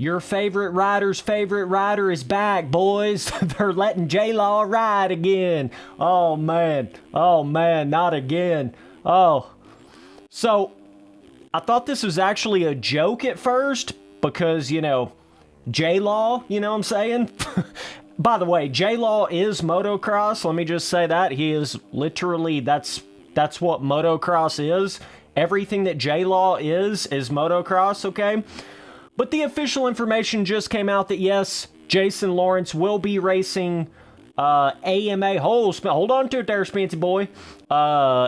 Your favorite rider's favorite rider is back, boys. They're letting JLaw ride again. Oh, man. Oh, man, not again. Oh. So, I thought this was actually a joke at first because, you know, JLaw, you know what I'm saying? By the way, JLaw is motocross. Let me just say that. He is literally, that's what motocross is. Everything that JLaw is motocross, okay? But the official information just came out that, yes, Jason Lawrence will be racing AMA. Hold on to it there, Spancy boy.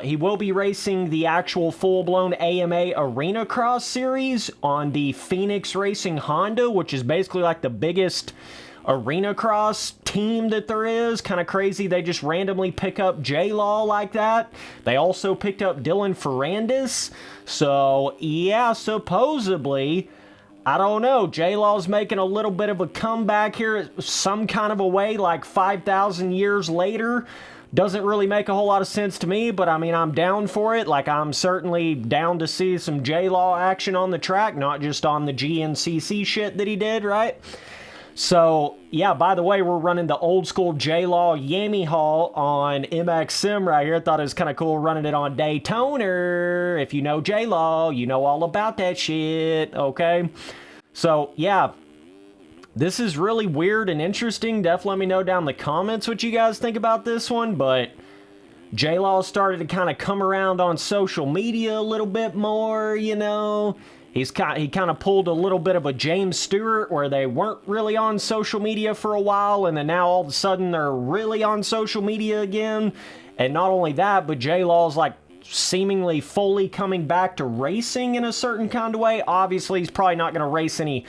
He will be racing the actual full-blown AMA Arenacross series on the Phoenix Racing Honda, which is basically like the biggest Arenacross team that there is. Kind of crazy they just randomly pick up JLaw like that. They also picked up Dylan Ferrandis. So, yeah, supposedly, I don't know, JLaw's making a little bit of a comeback here some kind of a way, like 5,000 years later. Doesn't really make a whole lot of sense to me, but I mean, I'm down for it. Like, I'm certainly down to see some JLaw action on the track, not just on the GNCC shit that he did, right? So, yeah, by the way, we're running the old school JLaw Yamaha on MX Sim right here. I thought it was kind of cool running it on Daytona. If you know JLaw, you know all about that shit, okay? So, yeah, this is really weird and interesting. Definitely let me know down in the comments what you guys think about this one, but JLaw started to kind of come around on social media a little bit more, you know? He kind of pulled a little bit of a James Stewart where they weren't really on social media for a while, and then now all of a sudden they're really on social media again. And not only that, but JLaw's like seemingly fully coming back to racing in a certain kind of way. Obviously, he's probably not going to race any,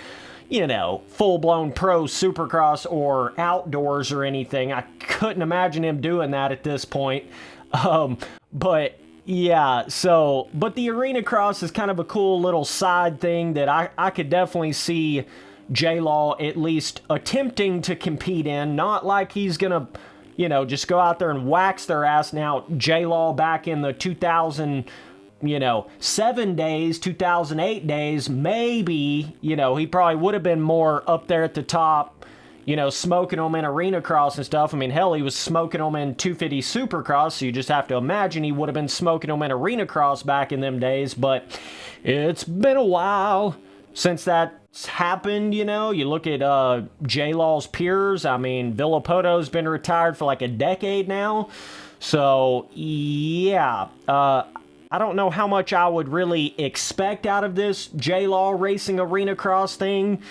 you know, full-blown pro Supercross or outdoors or anything. I couldn't imagine him doing that at this point. But yeah, so, but the Arenacross is kind of a cool little side thing that I could definitely see JLaw at least attempting to compete in. Not like he's gonna, you know, just go out there and wax their ass. Now, JLaw back in the 2007 days, 2008 days, maybe, you know, he probably would have been more up there at the top, you know, smoking them in Arenacross and stuff. I mean, hell, he was smoking them in 250 Supercross, so you just have to imagine he would have been smoking them in Arenacross back in them days, but it's been a while since that's happened, you know. You look at JLaw's peers. I mean, Villapoto's been retired for like a decade now, so, yeah. I don't know how much I would really expect out of this JLaw racing Arenacross thing.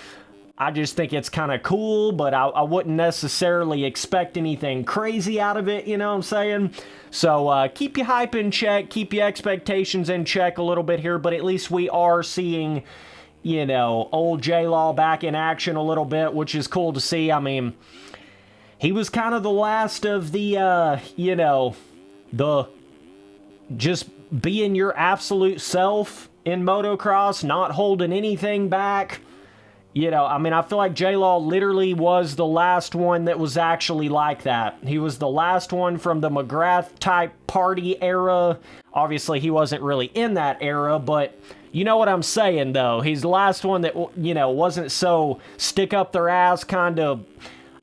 I just think it's kind of cool, but I wouldn't necessarily expect anything crazy out of it, you know what I'm saying? So keep your hype in check, keep your expectations in check a little bit here, but at least we are seeing, you know, old JLaw back in action a little bit, which is cool to see. I mean, he was kind of the last of the, you know, the just being your absolute self in motocross, not holding anything back. You know, I mean, I feel like JLaw literally was the last one that was actually like that. He was the last one from the McGrath-type party era. Obviously, he wasn't really in that era, but you know what I'm saying, though. He's the last one that, you know, wasn't so stick-up-their-ass kind of,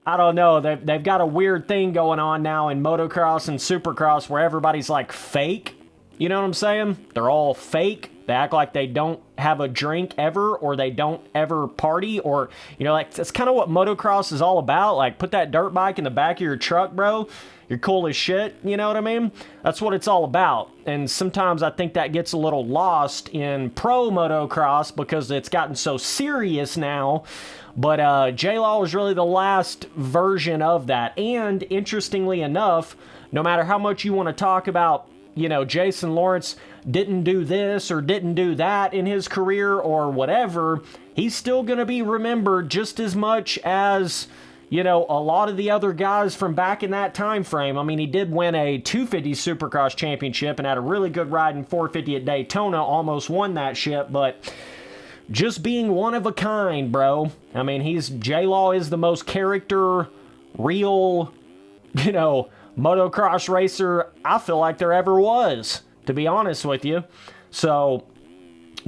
I don't know. They've got a weird thing going on now in motocross and supercross where everybody's, like, fake. You know what I'm saying? They're all fake. They act like they don't have a drink ever, or they don't ever party, or, you know, like, that's kind of what motocross is all about. Like, put that dirt bike in the back of your truck, bro. You're cool as shit, you know what I mean? That's what it's all about. And sometimes I think that gets a little lost in pro motocross because it's gotten so serious now. But JLaw was really the last version of that. And interestingly enough, no matter how much you want to talk about, you know, Jason Lawrence didn't do this or didn't do that in his career or whatever, he's still going to be remembered just as much as, you know, a lot of the other guys from back in that time frame. I mean, he did win a 250 Supercross championship and had a really good ride in 450 at Daytona, almost won that shit, but just being one of a kind, bro. I mean, JLaw is the most character, real, you know, motocross racer I feel like there ever was, to be honest with you. So,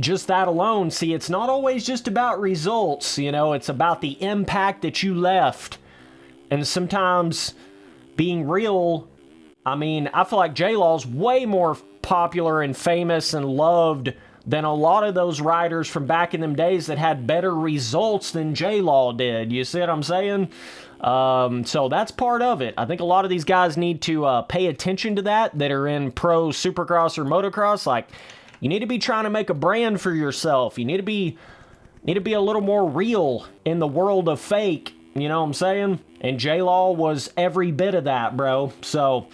just that alone, see, it's not always just about results, you know, it's about the impact that you left. And sometimes being real, I mean, I feel like JLaw's way more popular and famous and loved than a lot of those riders from back in them days that had better results than JLaw did. You see what I'm saying? So that's part of it. I think a lot of these guys need to pay attention to that are in pro Supercross or Motocross. Like, you need to be trying to make a brand for yourself. You need to be a little more real in the world of fake. You know what I'm saying? And JLaw was every bit of that, bro. So,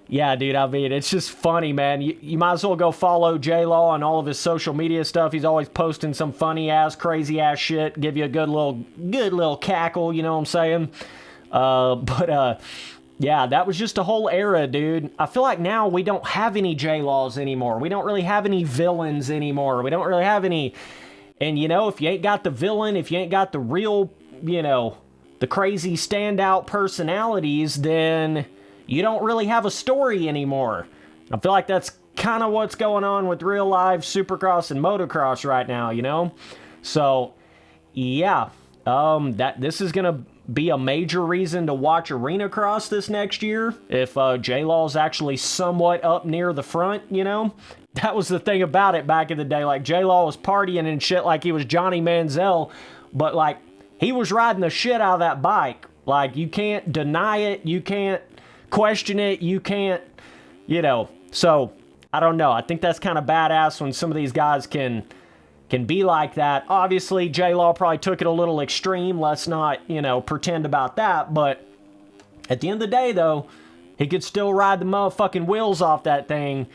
yeah, dude, I mean, it's just funny, man. You might as well go follow JLaw on all of his social media stuff. He's always posting some funny-ass, crazy-ass shit, give you a good little cackle, you know what I'm saying? Yeah, that was just a whole era, dude. I feel like now we don't have any JLaws anymore. We don't really have any villains anymore. We don't really have any... And, you know, if you ain't got the villain, if you ain't got the real, you know, the crazy standout personalities, then you don't really have a story anymore. I feel like that's kind of what's going on with real life Supercross and Motocross right now, you know? So, yeah, this is going to be a major reason to watch Arenacross this next year if JLaw's actually somewhat up near the front, you know? That was the thing about it back in the day. Like, JLaw was partying and shit like he was Johnny Manziel, but, like, he was riding the shit out of that bike. Like, you can't deny it. You can't question it. You can't, you know. So, I don't know. I think that's kind of badass when some of these guys can be like that. Obviously, JLaw probably took it a little extreme. Let's not, you know, pretend about that. But at the end of the day, though, he could still ride the motherfucking wheels off that thing.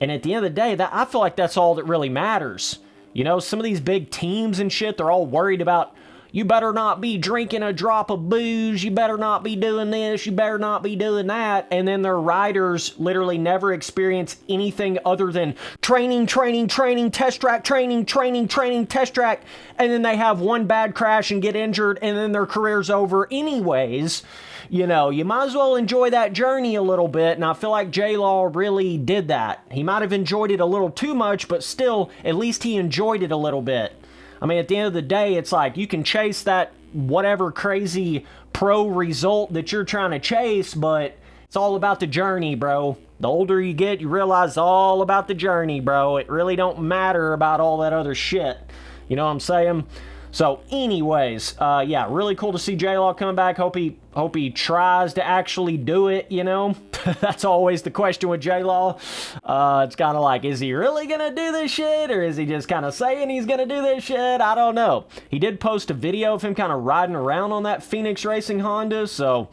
And at the end of the day, I feel like that's all that really matters. You know, some of these big teams and shit, they're all worried about, you better not be drinking a drop of booze, you better not be doing this, you better not be doing that. And then their riders literally never experience anything other than training, test track, training, test track. And then they have one bad crash and get injured, and then their career's over anyways. You know, you might as well enjoy that journey a little bit, and I feel like JLaw really did that. He might have enjoyed it a little too much, but still, at least he enjoyed it a little bit. I mean, at the end of the day, it's like you can chase that whatever crazy pro result that you're trying to chase, but it's all about the journey, bro. The older you get, you realize it's all about the journey, bro. It really don't matter about all that other shit. You know what I'm saying? So, anyways, yeah, really cool to see JLaw come back. Hope he tries to actually do it, you know? That's always the question with JLaw. It's kind of like, is he really going to do this shit? Or is he just kind of saying he's going to do this shit? I don't know. He did post a video of him kind of riding around on that Phoenix Racing Honda. So,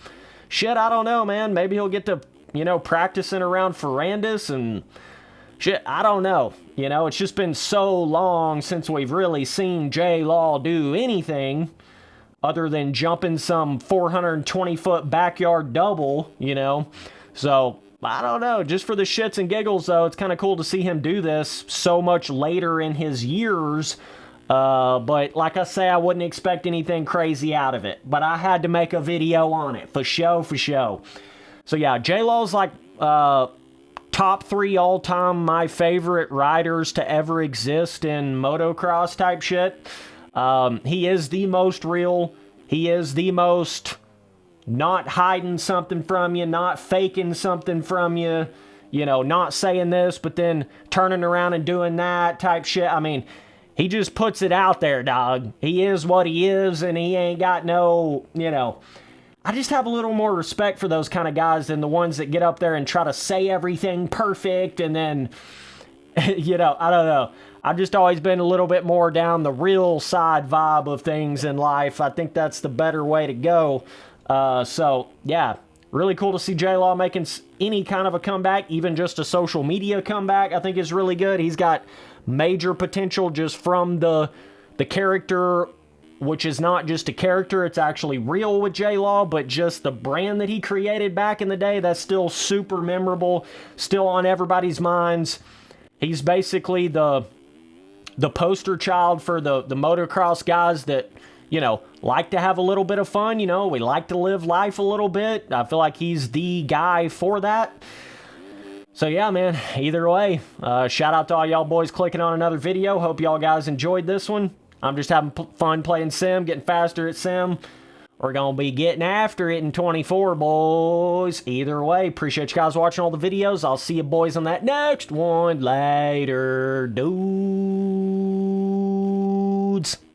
shit, I don't know, man. Maybe he'll get to, you know, practicing around Ferrandis and... shit, I don't know. You know, it's just been so long since we've really seen JLaw do anything other than jumping some 420-foot backyard double, you know. So, I don't know. Just for the shits and giggles, though, it's kind of cool to see him do this so much later in his years. But like I say, I wouldn't expect anything crazy out of it. But I had to make a video on it, for show. So, yeah, JLaw's like... top 3 all-time my favorite riders to ever exist in motocross type shit. He is the most real. He is the most not hiding something from you, not faking something from you, you know, not saying this, but then turning around and doing that type shit. I mean, he just puts it out there, dog. He is what he is, and he ain't got no, you know... I just have a little more respect for those kind of guys than the ones that get up there and try to say everything perfect and then, you know, I don't know. I've just always been a little bit more down the real side vibe of things in life. I think that's the better way to go. So, yeah, really cool to see JLaw making any kind of a comeback, even just a social media comeback, I think is really good. He's got major potential just from the character, which is not just a character, it's actually real with JLaw, but just the brand that he created back in the day, that's still super memorable, still on everybody's minds. He's basically the poster child for the motocross guys that, you know, like to have a little bit of fun, you know, we like to live life a little bit. I feel like he's the guy for that. So yeah, man, either way, shout out to all y'all boys clicking on another video. Hope y'all guys enjoyed this one. I'm just having fun playing sim, getting faster at sim. We're going to be getting after it in 24, boys. Either way, appreciate you guys watching all the videos. I'll see you boys on that next one later, dudes.